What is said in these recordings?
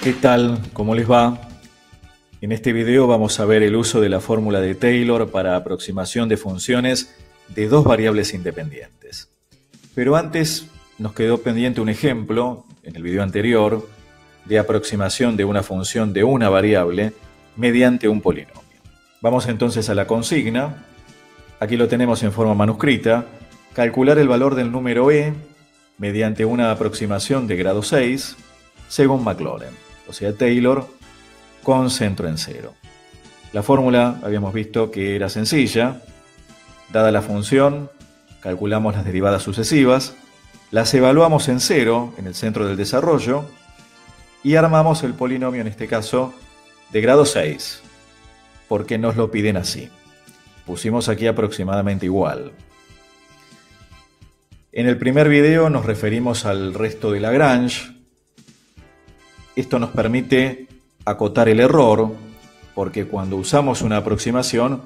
¿Qué tal? ¿Cómo les va? En este video vamos a ver el uso de la fórmula de Taylor para aproximación de funciones de dos variables independientes. Pero antes nos quedó pendiente un ejemplo, en el video anterior, de aproximación de una función de una variable mediante un polinomio. Vamos entonces a la consigna. Aquí lo tenemos en forma manuscrita. Calcular el valor del número e mediante una aproximación de grado 6 según Maclaurin, o sea Taylor, con centro en cero. La fórmula habíamos visto que era sencilla. Dada la función, calculamos las derivadas sucesivas, las evaluamos en cero en el centro del desarrollo y armamos el polinomio, en este caso, de grado 6, porque nos lo piden así. Pusimos aquí aproximadamente igual. En el primer video nos referimos al resto de Lagrange. Esto nos permite acotar el error, porque cuando usamos una aproximación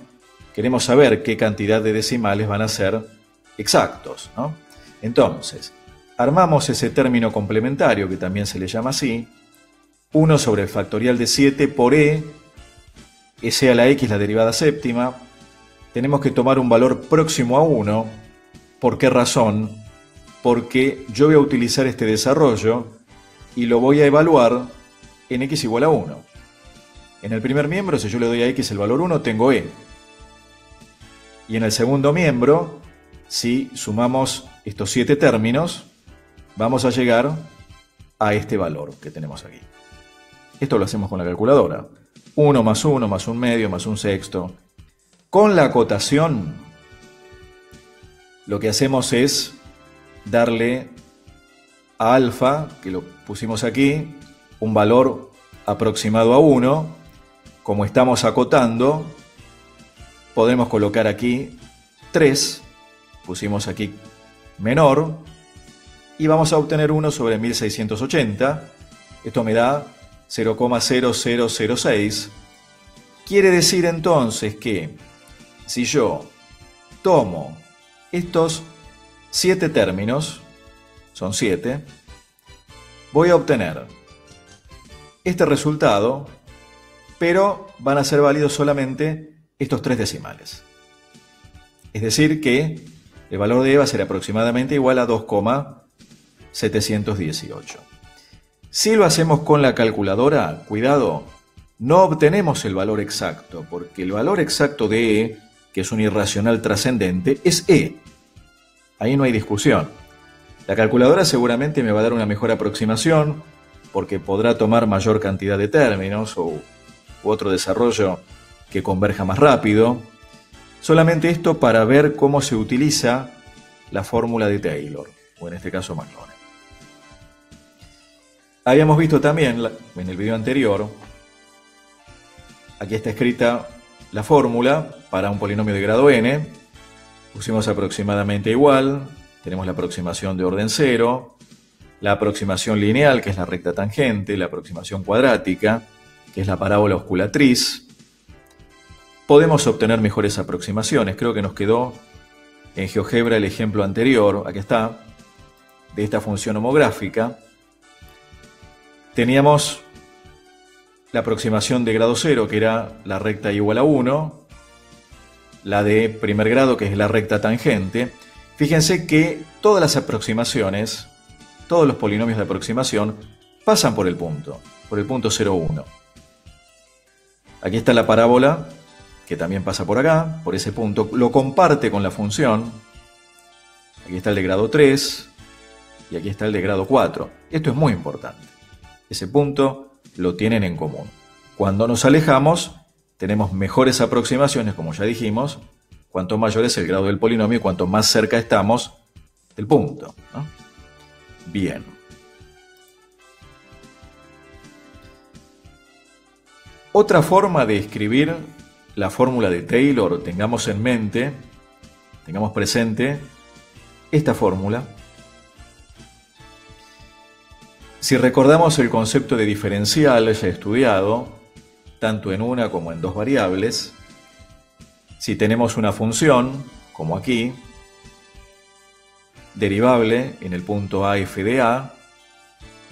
queremos saber qué cantidad de decimales van a ser exactos, ¿no? Entonces, armamos ese término complementario, que también se le llama así, 1 sobre el factorial de 7 por e a la x, la derivada séptima. Tenemos que tomar un valor próximo a 1. ¿Por qué razón? Porque yo voy a utilizar este desarrollo y lo voy a evaluar en x igual a 1. En el primer miembro, si yo le doy a x el valor 1, tengo e. Y en el segundo miembro, si sumamos estos 7 términos, vamos a llegar a este valor que tenemos aquí. Esto lo hacemos con la calculadora. 1 más 1 más 1 medio más 1 sexto. Con la acotación, lo que hacemos es darle a alfa, que lo pusimos aquí, un valor aproximado a 1. Como estamos acotando, podemos colocar aquí 3, pusimos aquí menor, y vamos a obtener 1 sobre 1680. Esto me da 0,0006. Quiere decir entonces que si yo tomo estos 7 términos, son 7, voy a obtener este resultado, pero van a ser válidos solamente estos 3 decimales. Es decir que el valor de e va a ser aproximadamente igual a 2,718. Si lo hacemos con la calculadora, cuidado, no obtenemos el valor exacto, porque el valor exacto de e, que es un irracional trascendente, es e. Ahí no hay discusión. La calculadora seguramente me va a dar una mejor aproximación, porque podrá tomar mayor cantidad de términos u otro desarrollo que converja más rápido. Solamente esto para ver cómo se utiliza la fórmula de Taylor, o en este caso Maclaurin. Habíamos visto también en el video anterior, aquí está escrita la fórmula para un polinomio de grado n. Pusimos aproximadamente igual, tenemos la aproximación de orden 0, la aproximación lineal, que es la recta tangente, la aproximación cuadrática, que es la parábola osculatriz. Podemos obtener mejores aproximaciones. Creo que nos quedó en GeoGebra el ejemplo anterior, aquí está, de esta función homográfica. Teníamos la aproximación de grado 0, que era la recta igual a 1, la de primer grado, que es la recta tangente. Fíjense que todas las aproximaciones, todos los polinomios de aproximación, pasan por el punto 0,1. Aquí está la parábola, que también pasa por acá, por ese punto, lo comparte con la función. Aquí está el de grado 3 y aquí está el de grado 4. Esto es muy importante. Ese punto lo tienen en común. Cuando nos alejamos, tenemos mejores aproximaciones, como ya dijimos, cuanto mayor es el grado del polinomio y cuanto más cerca estamos del punto, ¿no? Bien. Otra forma de escribir la fórmula de Taylor, tengamos en mente, tengamos presente esta fórmula. Si recordamos el concepto de diferencial ya estudiado, tanto en una como en dos variables, si tenemos una función, como aquí, derivable en el punto a f de a,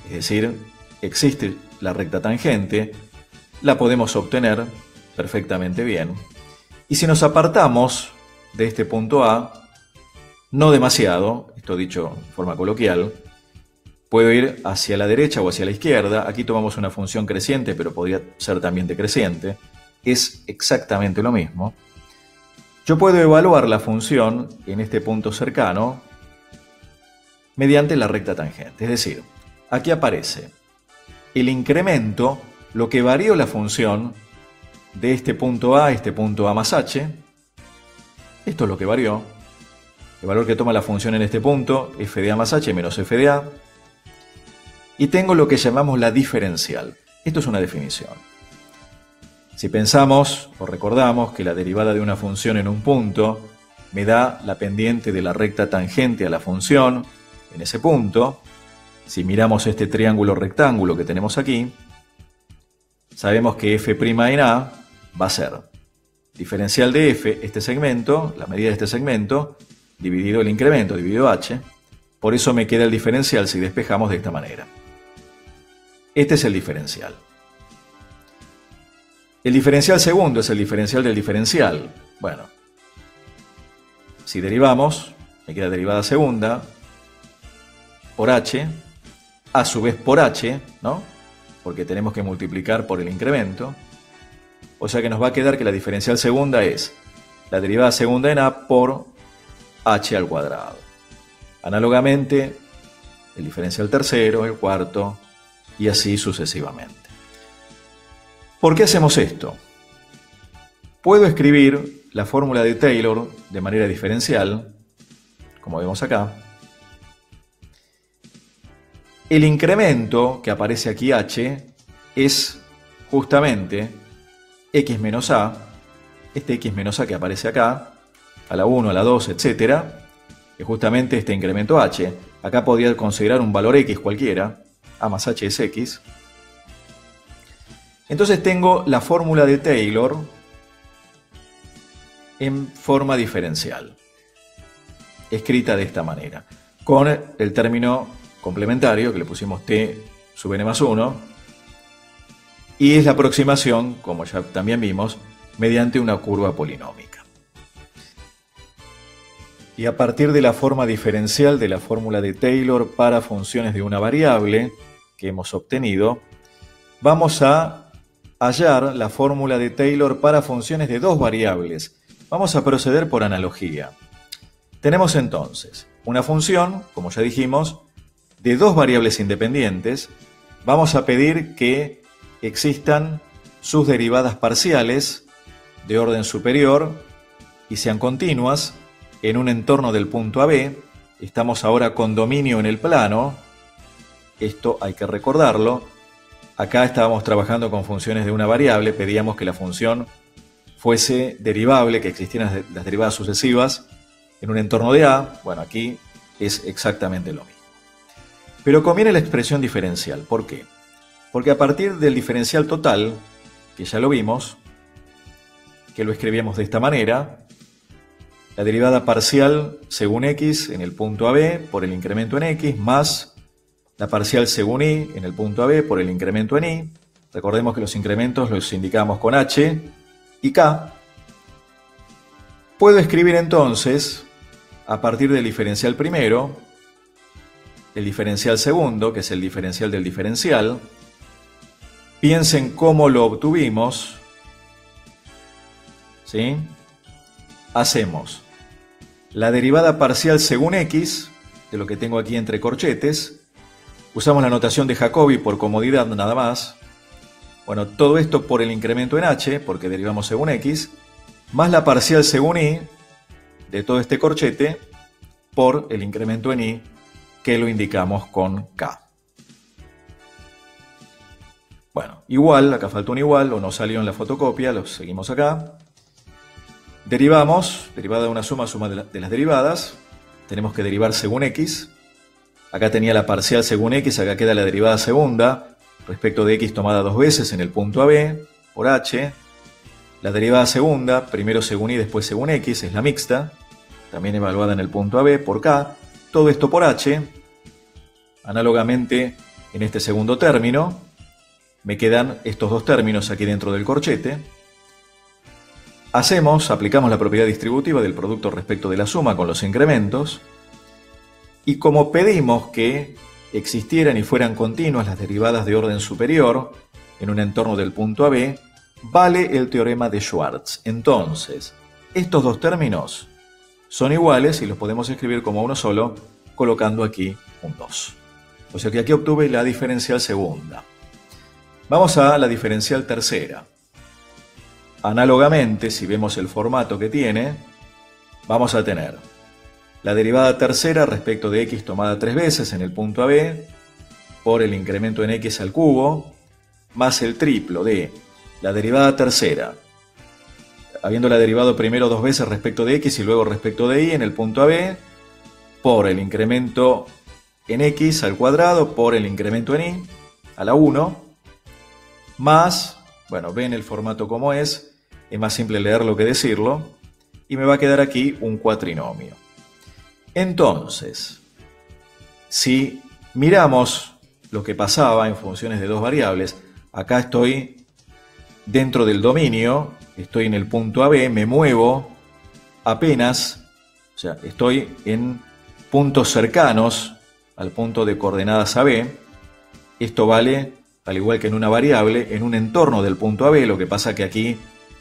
es decir, existe la recta tangente, la podemos obtener perfectamente bien. Y si nos apartamos de este punto A, no demasiado, esto dicho de forma coloquial, puedo ir hacia la derecha o hacia la izquierda. Aquí tomamos una función creciente, pero podría ser también decreciente. Es exactamente lo mismo. Yo puedo evaluar la función en este punto cercano mediante la recta tangente. Es decir, aquí aparece el incremento, lo que varió la función de este punto A más h. Esto es lo que varió. El valor que toma la función en este punto, f de a más h menos f de a. Y tengo lo que llamamos la diferencial. Esto es una definición. Si pensamos o recordamos que la derivada de una función en un punto me da la pendiente de la recta tangente a la función en ese punto, si miramos este triángulo rectángulo que tenemos aquí, sabemos que f' en a va a ser diferencial de f, este segmento, la medida de este segmento, dividido el incremento, dividido h. Por eso me queda el diferencial si despejamos de esta manera. Este es el diferencial. El diferencial segundo es el diferencial del diferencial. Bueno, si derivamos, me queda derivada segunda por h, a su vez por h, ¿no? Porque tenemos que multiplicar por el incremento. O sea que nos va a quedar que la diferencial segunda es la derivada segunda en a por h al cuadrado. Análogamente, el diferencial tercero, el cuarto, y así sucesivamente. ¿Por qué hacemos esto? Puedo escribir la fórmula de Taylor de manera diferencial, como vemos acá. El incremento que aparece aquí h es justamente x menos a, este x menos a que aparece acá, a la 1, a la 2, etc. Es justamente este incremento h. Acá podría considerar un valor x cualquiera, a más h es x. Entonces tengo la fórmula de Taylor en forma diferencial, escrita de esta manera, con el término complementario que le pusimos t sub n más 1, y es la aproximación, como ya también vimos, mediante una curva polinómica. Y a partir de la forma diferencial de la fórmula de Taylor para funciones de una variable que hemos obtenido, vamos a hallar la fórmula de Taylor para funciones de dos variables. Vamos a proceder por analogía. Tenemos entonces una función, como ya dijimos, de dos variables independientes. Vamos a pedir que existan sus derivadas parciales de orden superior y sean continuas en un entorno del punto AB. Estamos ahora con dominio en el plano. Esto hay que recordarlo. Acá estábamos trabajando con funciones de una variable, pedíamos que la función fuese derivable, que existieran las derivadas sucesivas en un entorno de A. Bueno, aquí es exactamente lo mismo. Pero conviene la expresión diferencial. ¿Por qué? Porque a partir del diferencial total, que ya lo vimos, que lo escribíamos de esta manera, la derivada parcial según x en el punto AB por el incremento en x, más la parcial según y en el punto AB por el incremento en y. Recordemos que los incrementos los indicamos con h y k. Puedo escribir entonces, a partir del diferencial primero, el diferencial segundo, que es el diferencial del diferencial. Piensen cómo lo obtuvimos. ¿Sí? Hacemos la derivada parcial según x, de lo que tengo aquí entre corchetes. Usamos la notación de Jacobi por comodidad nada más. Bueno, todo esto por el incremento en h, porque derivamos según x, más la parcial según y de todo este corchete por el incremento en y, que lo indicamos con k. Bueno, igual, acá falta un igual, o no salió en la fotocopia, lo seguimos acá. Derivamos, derivada de una suma, suma de las derivadas. Tenemos que derivar según x. Acá tenía la parcial según x, acá queda la derivada segunda, respecto de x tomada dos veces en el punto AB, por h. La derivada segunda, primero según y, después según x, es la mixta, también evaluada en el punto AB, por k. Todo esto por h. Análogamente, en este segundo término, me quedan estos dos términos aquí dentro del corchete. Aplicamos la propiedad distributiva del producto respecto de la suma con los incrementos. Y como pedimos que existieran y fueran continuas las derivadas de orden superior en un entorno del punto AB, vale el teorema de Schwarz. Entonces, estos dos términos son iguales y los podemos escribir como uno solo, colocando aquí un 2. O sea que aquí obtuve la diferencial segunda. Vamos a la diferencial tercera. Análogamente, si vemos el formato que tiene, vamos a tener la derivada tercera respecto de x tomada 3 veces en el punto AB por el incremento en x al cubo, más el triplo de la derivada tercera, habiéndola derivado primero 2 veces respecto de x y luego respecto de y en el punto AB, por el incremento en x al cuadrado por el incremento en y a la 1, más, bueno, ven el formato como es más simple leerlo que decirlo, y me va a quedar aquí un cuatrinomio. Entonces, si miramos lo que pasaba en funciones de dos variables, acá estoy dentro del dominio, estoy en el punto AB, me muevo apenas, o sea, estoy en puntos cercanos al punto de coordenadas AB. Esto vale, al igual que en una variable, en un entorno del punto AB, lo que pasa que aquí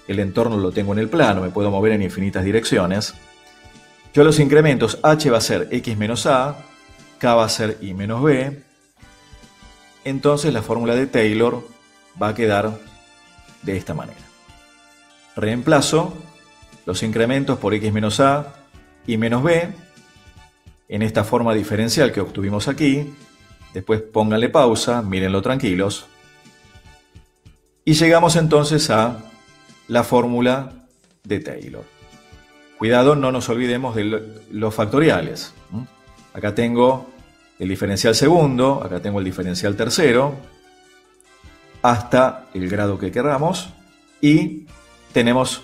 el entorno lo tengo en el plano, me puedo mover en infinitas direcciones. Yo los incrementos, h va a ser x menos a, k va a ser y menos b. Entonces la fórmula de Taylor va a quedar de esta manera. Reemplazo los incrementos por x menos a y menos b en esta forma diferencial que obtuvimos aquí. Después pónganle pausa, mírenlo tranquilos. Y llegamos entonces a la fórmula de Taylor. Cuidado, no nos olvidemos de los factoriales. Acá tengo el diferencial segundo, acá tengo el diferencial tercero, hasta el grado que queramos, y tenemos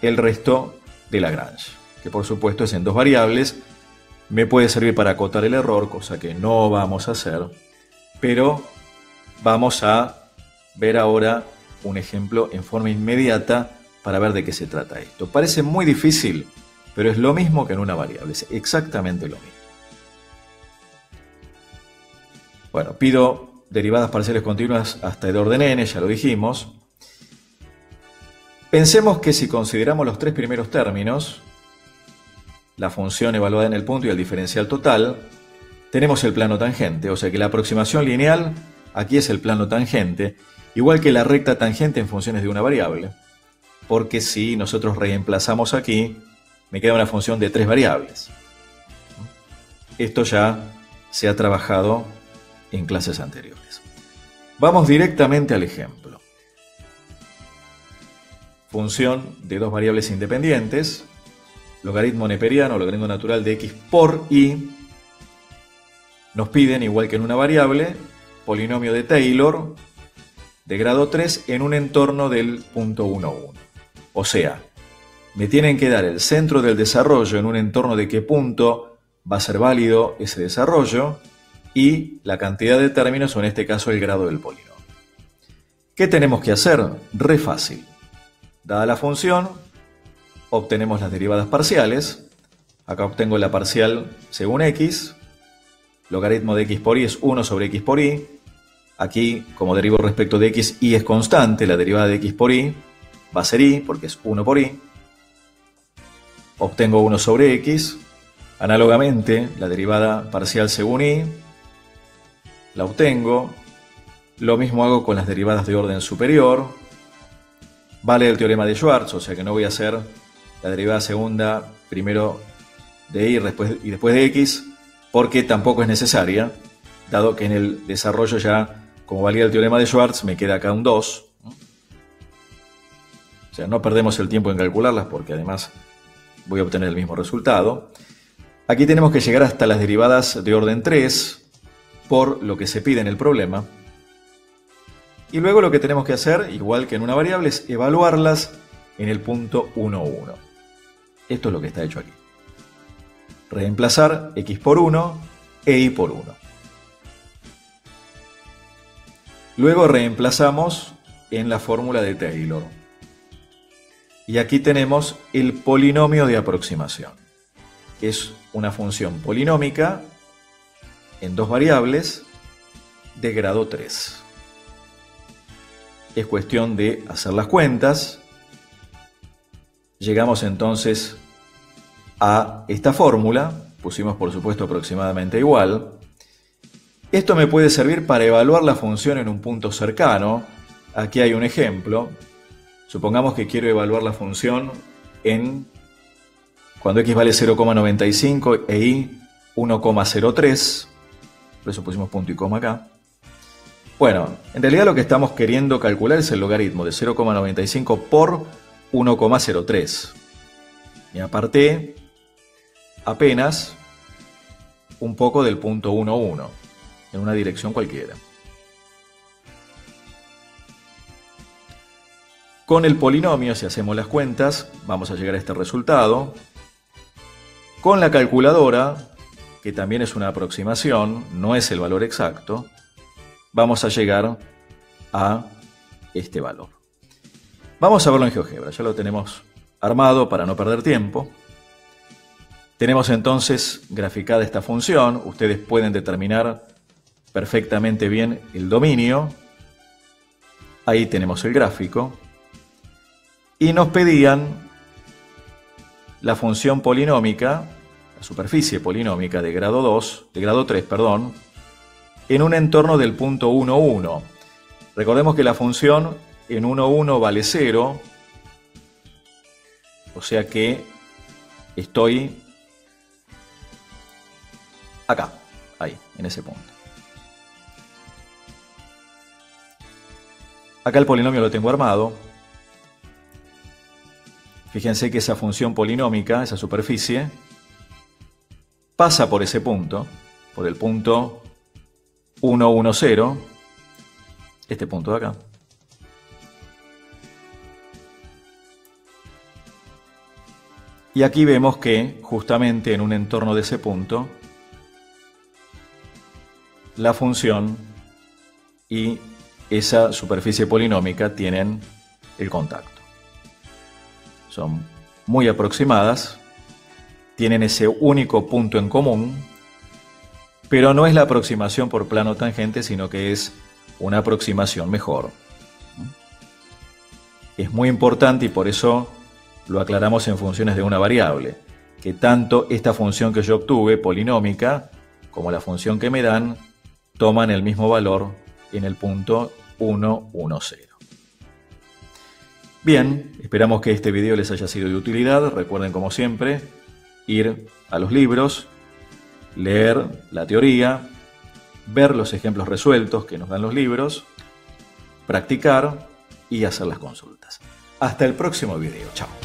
el resto de Lagrange, que por supuesto es en dos variables. Me puede servir para acotar el error, cosa que no vamos a hacer, pero vamos a ver ahora un ejemplo en forma inmediata para ver de qué se trata esto. Parece muy difícil, pero es lo mismo que en una variable, es exactamente lo mismo. Bueno, pido derivadas parciales continuas hasta el orden n, ya lo dijimos. Pensemos que si consideramos los tres primeros términos, la función evaluada en el punto y el diferencial total, tenemos el plano tangente, o sea que la aproximación lineal aquí es el plano tangente, igual que la recta tangente en funciones de una variable, porque si nosotros reemplazamos aquí, me queda una función de tres variables. Esto ya se ha trabajado en clases anteriores. Vamos directamente al ejemplo. Función de dos variables independientes, logaritmo neperiano, logaritmo natural de x por y. Nos piden, igual que en una variable, polinomio de Taylor de grado 3 en un entorno del punto 1, 1. O sea, me tienen que dar el centro del desarrollo en un entorno de qué punto va a ser válido ese desarrollo y la cantidad de términos, o en este caso el grado del polinomio. ¿Qué tenemos que hacer? Re fácil. Dada la función, obtenemos las derivadas parciales. Acá obtengo la parcial según x. Logaritmo de x por y es 1 sobre x por y. Aquí, como derivo respecto de x, y es constante, la derivada de x por y va a ser y, porque es 1 por y. Obtengo 1 sobre x. Análogamente, la derivada parcial según y la obtengo. Lo mismo hago con las derivadas de orden superior. Vale el teorema de Schwarz, o sea que no voy a hacer la derivada segunda primero de y después de x, porque tampoco es necesaria, dado que en el desarrollo ya, como valía el teorema de Schwarz, me queda acá un 2. O sea, no perdemos el tiempo en calcularlas, porque además voy a obtener el mismo resultado. Aquí tenemos que llegar hasta las derivadas de orden 3, por lo que se pide en el problema. Y luego lo que tenemos que hacer, igual que en una variable, es evaluarlas en el punto 1, 1. Esto es lo que está hecho aquí. Reemplazar x por 1 e y por 1. Luego reemplazamos en la fórmula de Taylor. Y aquí tenemos el polinomio de aproximación. Es una función polinómica en dos variables de grado 3. Es cuestión de hacer las cuentas. Llegamos entonces a esta fórmula. Pusimos por supuesto aproximadamente igual. Esto me puede servir para evaluar la función en un punto cercano. Aquí hay un ejemplo. Supongamos que quiero evaluar la función cuando x vale 0,95 e y 1,03. Por eso pusimos punto y coma acá. Bueno, en realidad lo que estamos queriendo calcular es el logaritmo de 0,95 por 1,03. Me aparté apenas un poco del punto 1,1 en una dirección cualquiera. Con el polinomio, si hacemos las cuentas, vamos a llegar a este resultado. Con la calculadora, que también es una aproximación, no es el valor exacto, vamos a llegar a este valor. Vamos a verlo en GeoGebra, ya lo tenemos armado para no perder tiempo. Tenemos entonces graficada esta función. Ustedes pueden determinar perfectamente bien el dominio. Ahí tenemos el gráfico. Y nos pedían la función polinómica, la superficie polinómica de grado 3, en un entorno del punto 1, 1. Recordemos que la función en 1, 1 vale 0, o sea que estoy acá, ahí, en ese punto. Acá el polinomio lo tengo armado. Fíjense que esa función polinómica, esa superficie, pasa por ese punto, por el punto 1, 1, 0, este punto de acá. Y aquí vemos que justamente en un entorno de ese punto, la función y esa superficie polinómica tienen el contacto. Son muy aproximadas, tienen ese único punto en común, pero no es la aproximación por plano tangente, sino que es una aproximación mejor. Es muy importante y por eso lo aclaramos en funciones de una variable, que tanto esta función que yo obtuve, polinómica, como la función que me dan, toman el mismo valor en el punto 1, 1, 0. Bien, esperamos que este video les haya sido de utilidad. Recuerden, como siempre, ir a los libros, leer la teoría, ver los ejemplos resueltos que nos dan los libros, practicar y hacer las consultas. Hasta el próximo video. Chao.